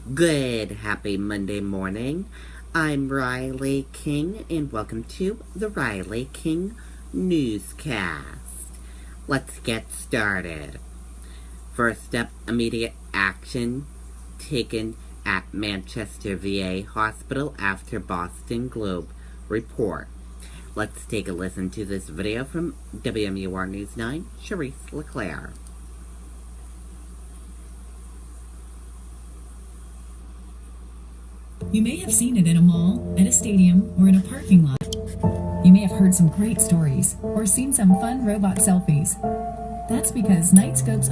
Good, happy Monday morning. I'm Riley King, and welcome to the Riley King Newscast. Let's get started. First up, immediate action taken at Manchester VA Hospital after Boston Globe report. Let's take a listen to this video from WMUR News 9, Charisse LeClaire. You may have seen it in a mall, at a stadium, or in a parking lot. You may have heard some great stories, or seen some fun robot selfies. That's because Nightscope's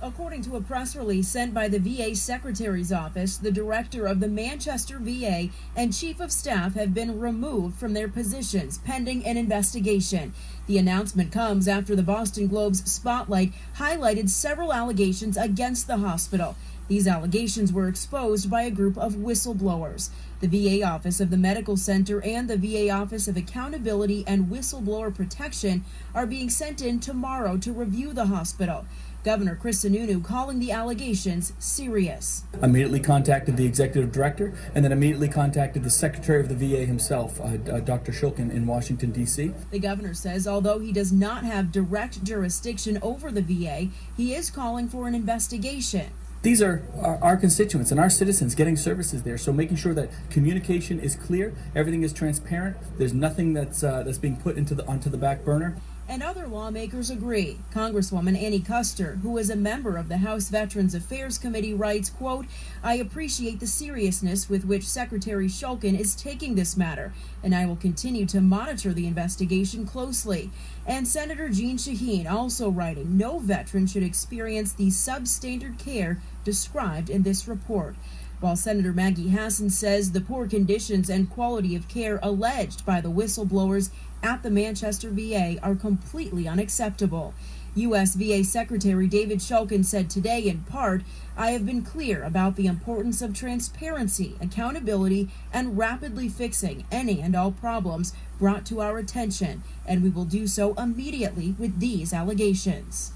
According to a press release sent by the VA Secretary's Office, the director of the Manchester VA and chief of staff have been removed from their positions pending an investigation. The announcement comes after the Boston Globe's spotlight highlighted several allegations against the hospital. These allegations were exposed by a group of whistleblowers. The VA Office of the Medical Center and the VA Office of Accountability and Whistleblower Protection are being sent in tomorrow to review the hospital. Governor Chris Sununu calling the allegations serious. Immediately contacted the executive director and then immediately contacted the secretary of the VA himself, Dr. Shulkin in Washington, D.C. The governor says although he does not have direct jurisdiction over the VA, he is calling for an investigation. These are our constituents and our citizens getting services there, so making sure that communication is clear, everything is transparent, there's nothing that's being put onto the back burner. And other lawmakers agree. Congresswoman Annie Kuster, who is a member of the House Veterans Affairs Committee, writes, quote, "I appreciate the seriousness with which Secretary Shulkin is taking this matter, and I will continue to monitor the investigation closely." And Senator Jeanne Shaheen also writing, "No veteran should experience the substandard care described in this report." While Senator Maggie Hassan says the poor conditions and quality of care alleged by the whistleblowers at the Manchester VA are completely unacceptable. U.S. VA Secretary David Shulkin said today in part, "I have been clear about the importance of transparency, accountability, and rapidly fixing any and all problems brought to our attention, and we will do so immediately with these allegations."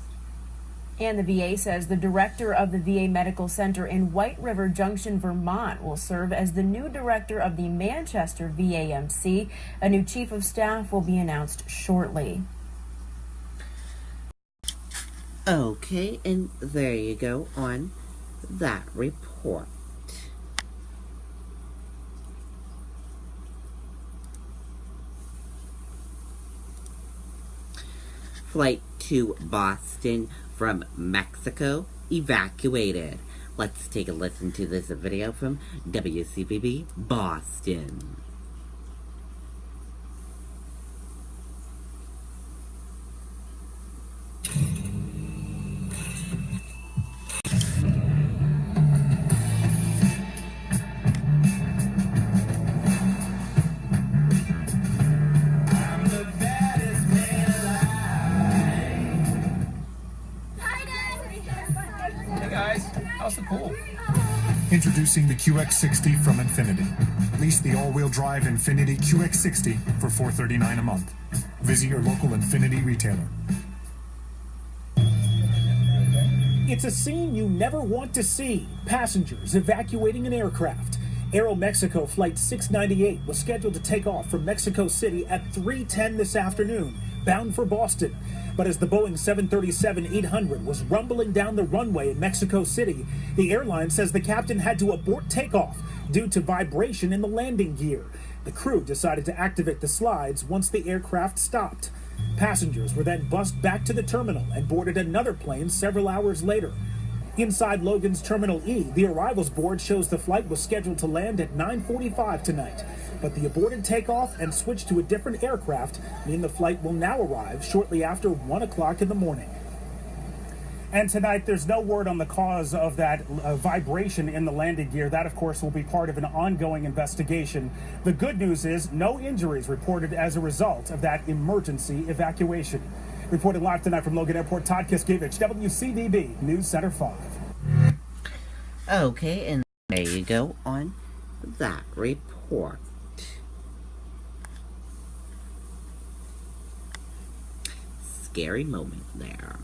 And the VA says the director of the VA Medical Center in White River Junction, Vermont, will serve as the new director of the Manchester VAMC. A new chief of staff will be announced shortly. Okay, and there you go on that report. Flight to Boston from Mexico evacuated. Let's take a listen to this video from WCVB Boston. How's the pool? Introducing the QX60 from Infiniti. Lease the all-wheel drive Infiniti QX60 for $439 a month. Visit your local Infiniti retailer. It's a scene you never want to see. Passengers evacuating an aircraft. Aeromexico Flight 698 was scheduled to take off from Mexico City at 3:10 this afternoon, bound for Boston. But as the Boeing 737-800 was rumbling down the runway in Mexico City, the airline says the captain had to abort takeoff due to vibration in the landing gear. The crew decided to activate the slides once the aircraft stopped. Passengers were then bussed back to the terminal and boarded another plane several hours later. Inside Logan's Terminal E, the arrivals board shows the flight was scheduled to land at 9:45 tonight. But the aborted takeoff and switch to a different aircraft mean the flight will now arrive shortly after 1 o'clock in the morning. And tonight, there's no word on the cause of that vibration in the landing gear. That, of course, will be part of an ongoing investigation. The good news is no injuries reported as a result of that emergency evacuation. Reporting live tonight from Logan Airport, Todd Kiskiewicz, WCVB News Center 5. Okay, and there you go on that report. Scary moment there.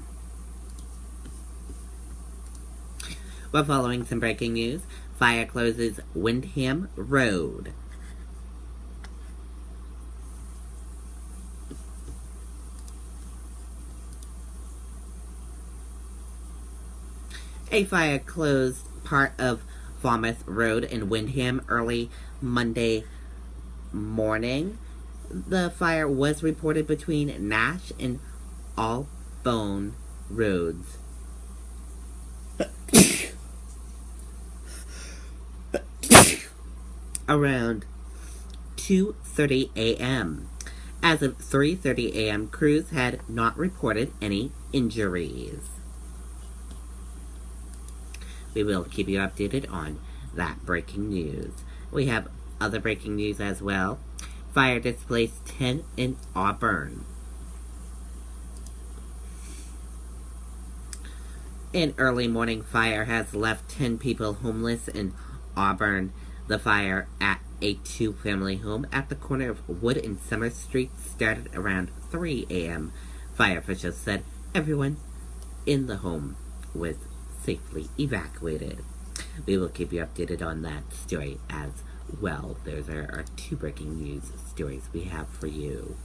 We're following some breaking news. Fire closes Windham Road. A fire closed part of Falmouth Road in Windham early Monday morning. The fire was reported between Nash and Albone Roads. Around 2:30 a.m. As of 3:30 a.m., crews had not reported any injuries. We will keep you updated on that breaking news. We have other breaking news as well. Fire displaced 10 in Auburn. An early morning fire has left 10 people homeless in Auburn. The fire at a two-family home at the corner of Wood and Summer Street started around 3 a.m. Fire officials said everyone in the home was safely evacuated. We will keep you updated on that story as well. Those are our two breaking news stories we have for you.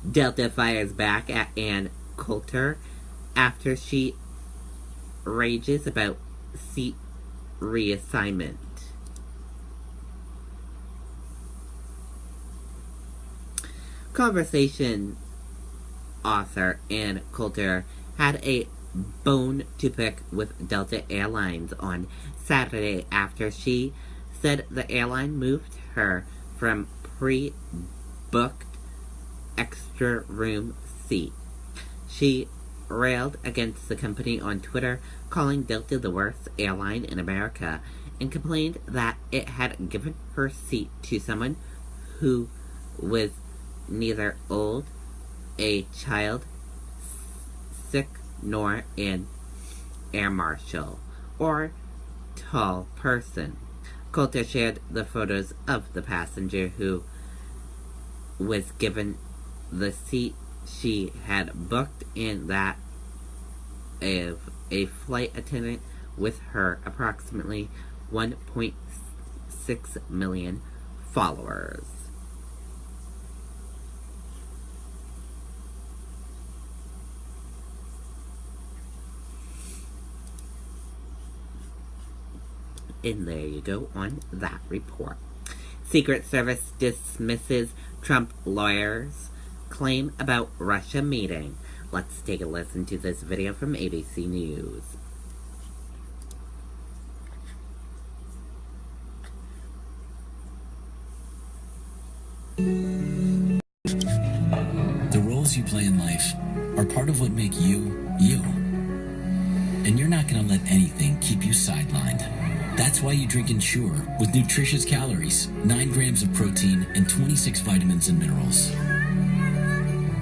Delta fires back at Ann Coulter after she rages about seat reassignment. Conversation author Ann Coulter had a bone to pick with Delta Airlines on Saturday after she said the airline moved her from pre-booked extra room seat. She railed against the company on Twitter, calling Delta the worst airline in America, and complained that it had given her seat to someone who was neither old, a child, sick, nor an air marshal or tall person. Coulter shared the photos of the passenger who was given the seat she had booked and that of a flight attendant with her approximately 1.6 million followers. And there you go on that report. Secret Service dismisses Trump lawyers' claim about Russia meeting. Let's take a listen to this video from ABC News. The roles you play in life are part of what make you, you. And you're not going to let anything keep you sidelined. That's why you drink Ensure with nutritious calories, 9 grams of protein, and 26 vitamins and minerals.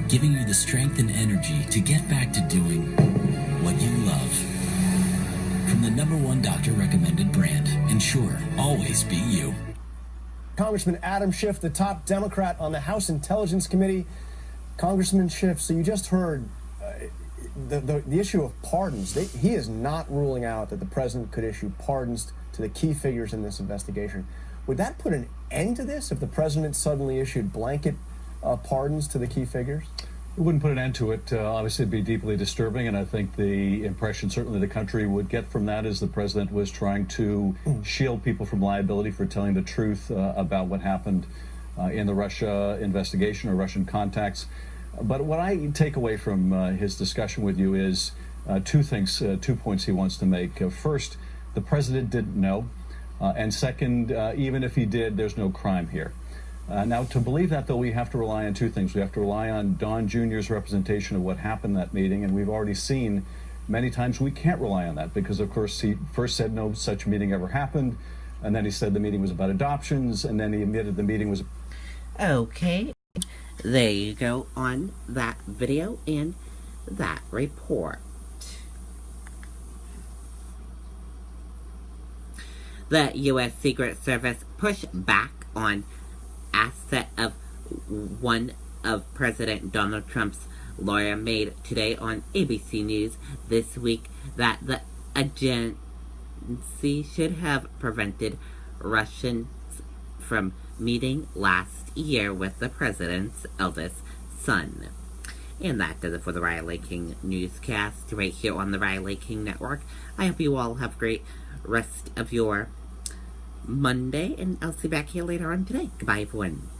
Giving you the strength and energy to get back to doing what you love. From the #1 doctor-recommended brand, Ensure, always be you. Congressman Adam Schiff, the top Democrat on the House Intelligence Committee. Congressman Schiff, so you just heard the issue of pardons. He is not ruling out that the president could issue pardons to the key figures in this investigation. Would that put an end to this if the president suddenly issued blanket pardons to the key figures? It wouldn't put an end to it. Obviously, it'd be deeply disturbing, and I think the impression certainly the country would get from that is the president was trying to shield people from liability for telling the truth about what happened in the Russia investigation or Russian contacts. But what I take away from his discussion with you is two things, 2 points he wants to make. First, the president didn't know. And second, even if he did, there's no crime here. Now, to believe that, though, we have to rely on two things. We have to rely on Don Jr.'s representation of what happened in that meeting, and we've already seen many times we can't rely on that because, of course, he first said no such meeting ever happened, and then he said the meeting was about adoptions, and then he admitted the meeting was... Okay, there you go on that video and that report. The U.S. Secret Service pushed back on asset of one of President Donald Trump's Laura made today on ABC News this week that the agency should have prevented Russians from meeting last year with the president's eldest son. And that does it for the Riley King Newscast right here on the Riley King Network. I hope you all have a great rest of your Monday, and I'll see you back here later on today. Goodbye, everyone.